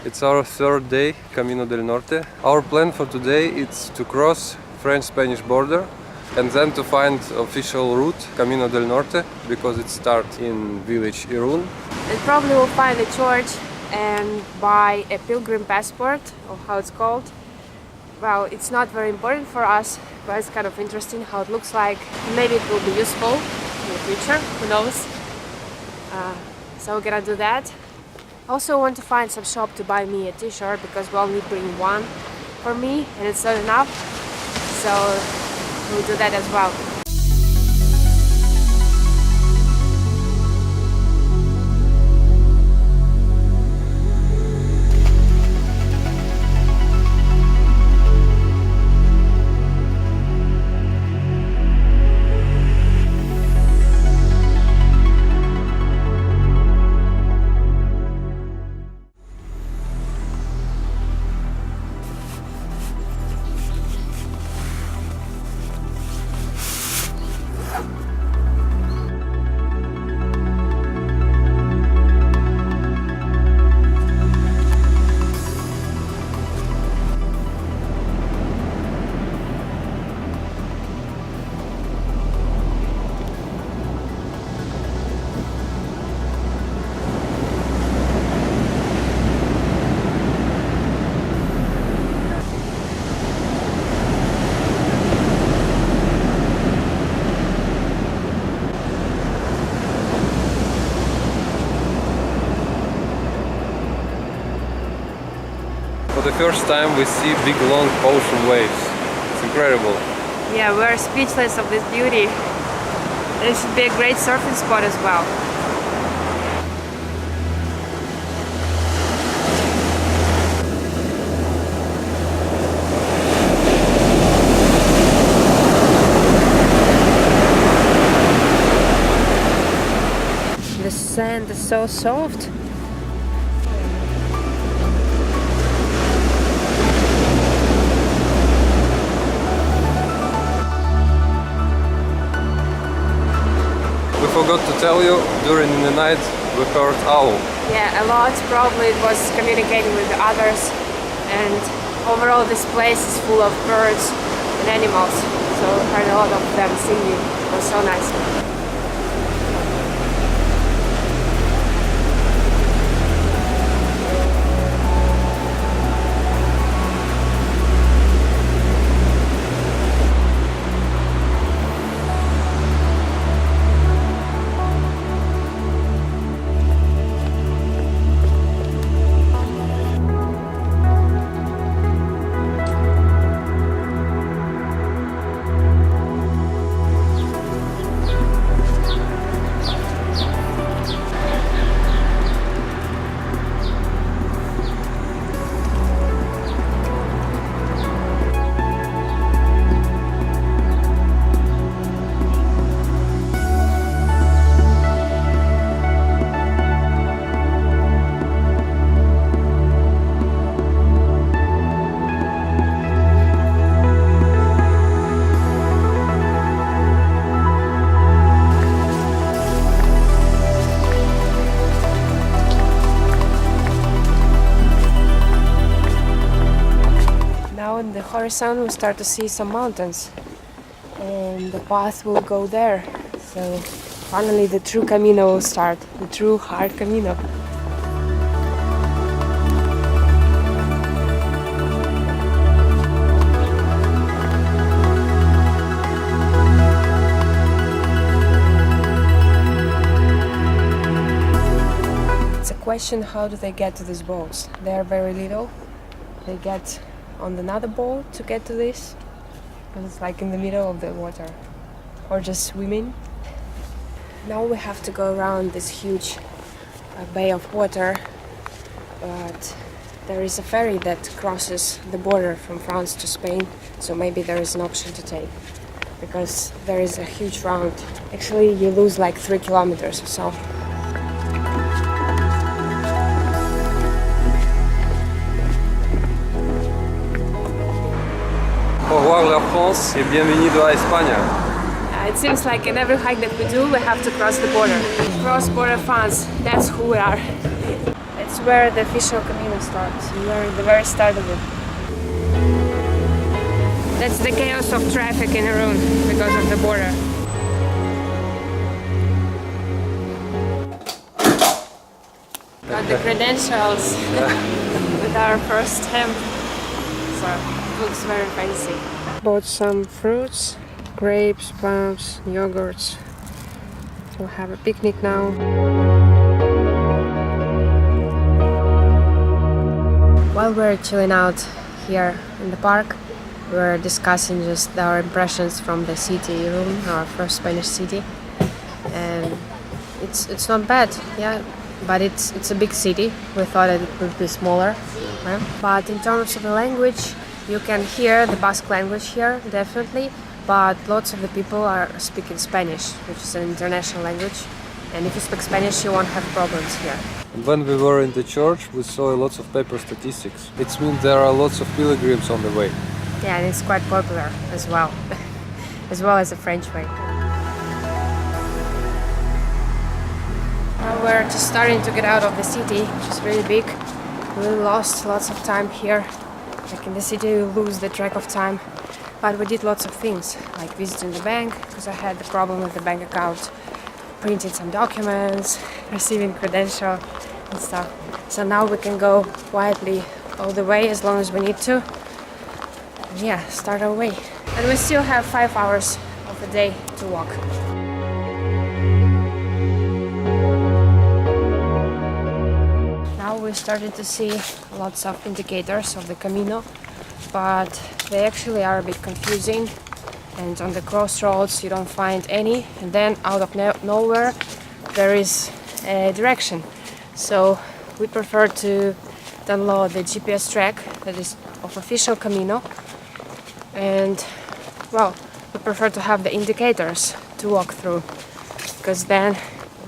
It's our third day, Camino del Norte. Our plan for today is to cross French-Spanish border and then to find official route Camino del Norte, because it starts in village Irún. And probably we'll find a church and buy a pilgrim passport, or how it's called. Well, it's not very important for us, but it's kind of interesting how it looks like. Maybe it will be useful in the future, who knows. So we're gonna do that. Also want to find some shop to buy me a t-shirt, because we only bring one for me and it's not enough. So we'll do that as well. For the first time we see big long ocean waves. It's incredible. Yeah, we're speechless of this beauty. It should be a great surfing spot as well. The sand is so soft. We forgot to tell you, during the night we heard owl. Yeah, a lot. Probably it was communicating with the others, and overall this place is full of birds and animals, so I heard a lot of them singing. It was so nice. On the horizon we start to see some mountains, and the path will go there. So finally the true Camino will start, the true hard Camino. It's a question, how do they get to these balls? They are very little. They get on another boat to get to this, because it's like in the middle of the water, or just swimming. Now we have to go around this huge bay of water, but there is a ferry that crosses the border from France to Spain, so maybe there is an option to take, because there is a huge round. Actually you lose like 3 kilometers or so. Au revoir la France et bienvenido a España. It seems like in every hike that we do, we have to cross the border. Cross border France, that's who we are. That's where the official Camino starts. We are at the very start of it. That's the chaos of traffic in Irun because of the border. Got the credentials with our first stamp, so it looks very fancy. Bought some fruits, grapes, plums, yogurts. We'll have a picnic now. While we're chilling out here in the park, we're discussing just our impressions from the city, Irun, our first Spanish city, and it's not bad, yeah. But it's a big city. We thought it would be smaller, right? But in terms of the language, you can hear the Basque language here, definitely. But lots of the people are speaking Spanish, which is an international language. And if you speak Spanish, you won't have problems here. When we were in the church, we saw lots of paper statistics. It means there are lots of pilgrims on the way. Yeah, and it's quite popular as well, as well as the French way. Now we're just starting to get out of the city, which is really big. We lost lots of time here. Like in the city, you lose the track of time. But we did lots of things, like visiting the bank, because I had the problem with the bank account, printing some documents, receiving credential and stuff. So now we can go quietly all the way as long as we need to. And yeah, start our way. And we still have 5 hours of a day to walk. Now we started to see lots of indicators of the Camino, but they actually are a bit confusing, and on the crossroads you don't find any, and then out of nowhere there is a direction. So we prefer to download the GPS track that is of official Camino, and well, we prefer to have the indicators to walk through, because then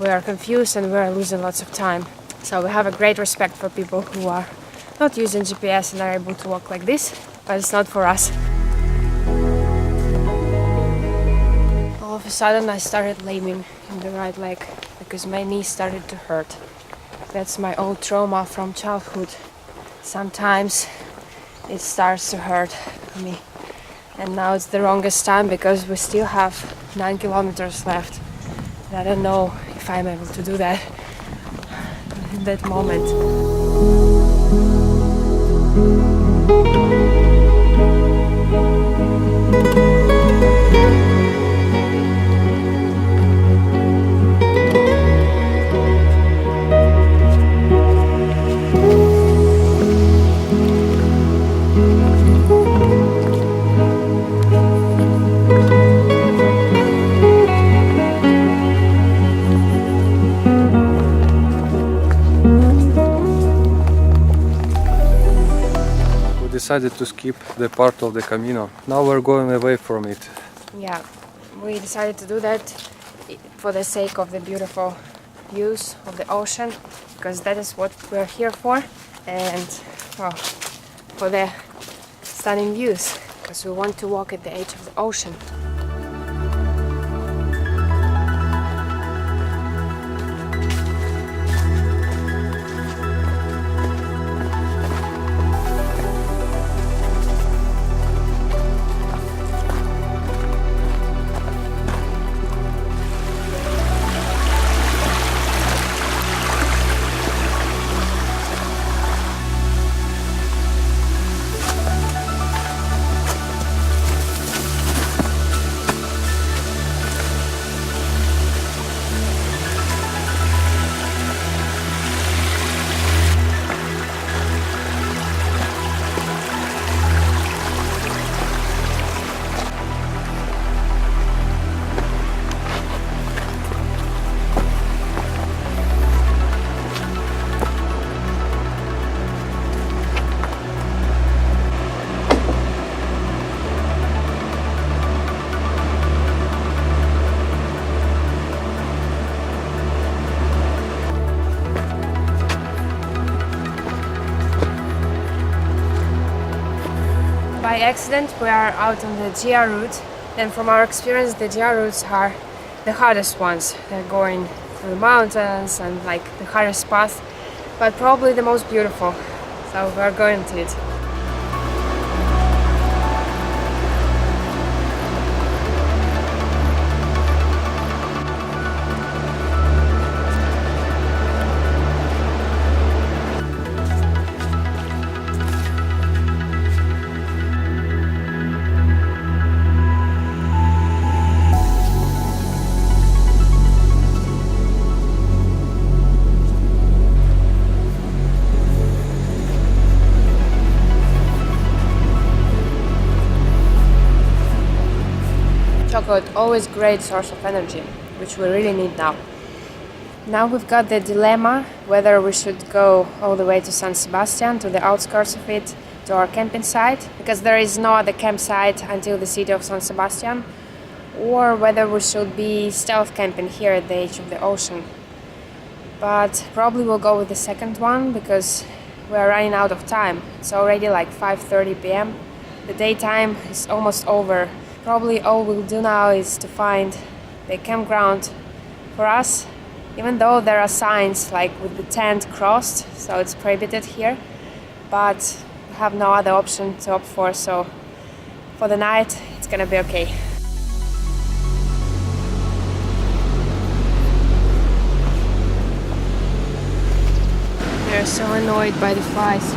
we are confused and we are losing lots of time. So we have a great respect for people who are not using GPS and are able to walk like this, but it's not for us. All of a sudden I started lamening in the right leg because my knee started to hurt. That's my old trauma from childhood. Sometimes it starts to hurt me. And now it's the wrongest time because we still have 9 kilometers left. And I don't know if I'm able to do that in that moment. Decided to skip the part of the Camino. Now we're going away from it. Yeah, we decided to do that for the sake of the beautiful views of the ocean, because that is what we're here for, and well, for the stunning views, because we want to walk at the edge of the ocean. By accident we are out on the GR route, and from our experience the GR routes are the hardest ones. They're going through mountains and like the hardest path, but probably the most beautiful. So we're going to it. Chocolate, always great source of energy, which we really need now. Now we've got the dilemma whether we should go all the way to San Sebastian, to the outskirts of it, to our camping site, because there is no other campsite until the city of San Sebastian, or whether we should be stealth camping here at the edge of the ocean. But probably we'll go with the second one because we're running out of time. It's already like 5:30 p.m. The daytime is almost over. Probably all we'll do now is to find the campground for us, even though there are signs like with the tent crossed, so it's prohibited here, but we have no other option to opt for, so for the night it's gonna be okay. They're so annoyed by the flies.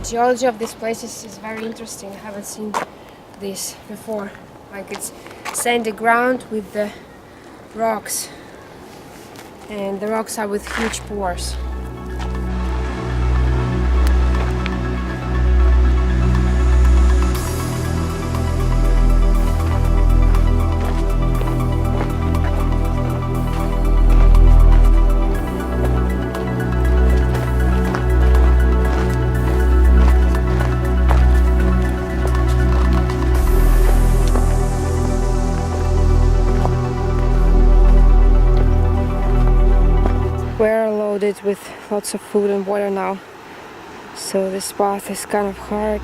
The geology of this place is very interesting. I haven't seen this before. Like it's sandy ground with the rocks, and the rocks are with huge pores. We're loaded with lots of food and water now, so this path is kind of hard.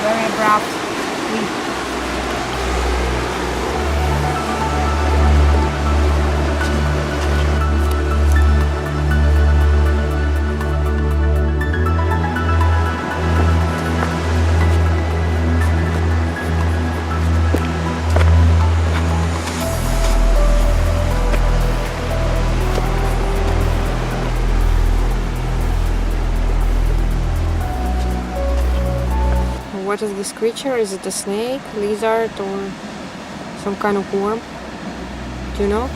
Very abrupt. What is this creature? Is it a snake, lizard, or some kind of worm? Do you know?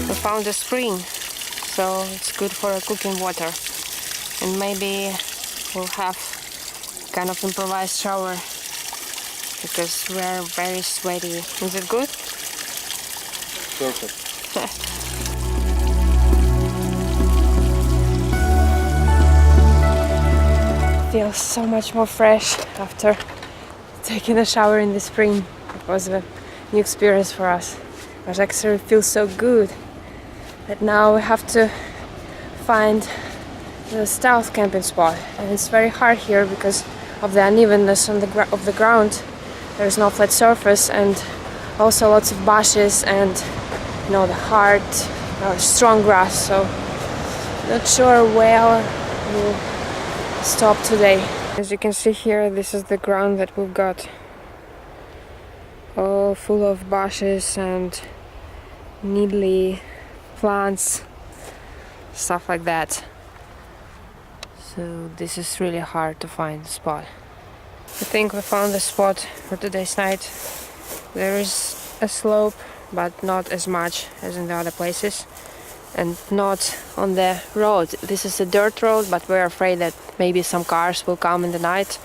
We found a spring, so it's good for cooking water, and maybe we'll have kind of improvised shower because we're very sweaty. Is it good? Perfect. Feels so much more fresh after taking a shower in the spring. It was a new experience for us. It actually feels so good. But now we have to find the stealth camping spot, and it's very hard here because of the unevenness on of the ground. There's no flat surface, and also lots of bushes and the hard, strong grass. So not sure where we'll stop today. As you can see here, this is the ground that we've got, all full of bushes and neatly plants, stuff like that. So this is really hard to find the spot. I think we found the spot for today's night. There is a slope, but not as much as in the other places, and not on the road. This is a dirt road, but we're afraid that maybe some cars will come in the night,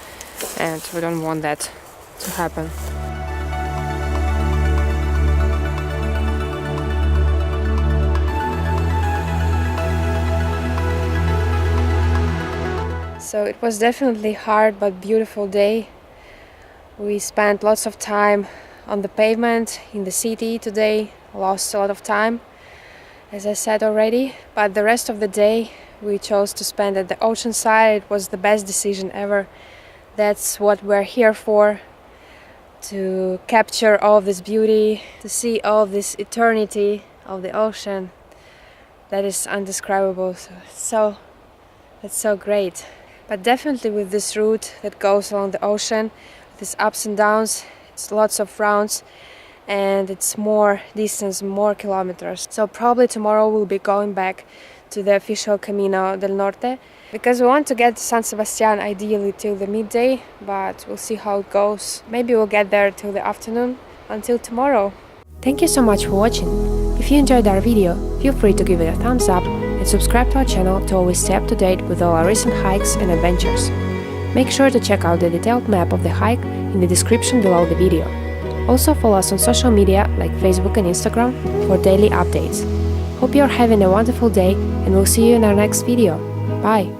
and we don't want that to happen. So it was definitely hard but beautiful day. We spent lots of time on the pavement in the city today, lost a lot of time, as I said already, but the rest of the day we chose to spend at the oceanside. It was the best decision ever. That's what we're here for, to capture all of this beauty, to see all of this eternity of the ocean that is indescribable. So that's so great. But definitely with this route that goes along the ocean, these ups and downs, it's lots of rounds and it's more distance, more kilometers. So probably tomorrow we'll be going back to the official Camino del Norte, because we want to get to San Sebastian ideally till the midday, but we'll see how it goes. Maybe we'll get there till the afternoon. Until tomorrow. Thank you so much for watching. If you enjoyed our video, feel free to give it a thumbs up and subscribe to our channel to always stay up to date with all our recent hikes and adventures. Make sure to check out the detailed map of the hike in the description below the video. Also follow us on social media like Facebook and Instagram for daily updates. Hope you're having a wonderful day and we'll see you in our next video. Bye!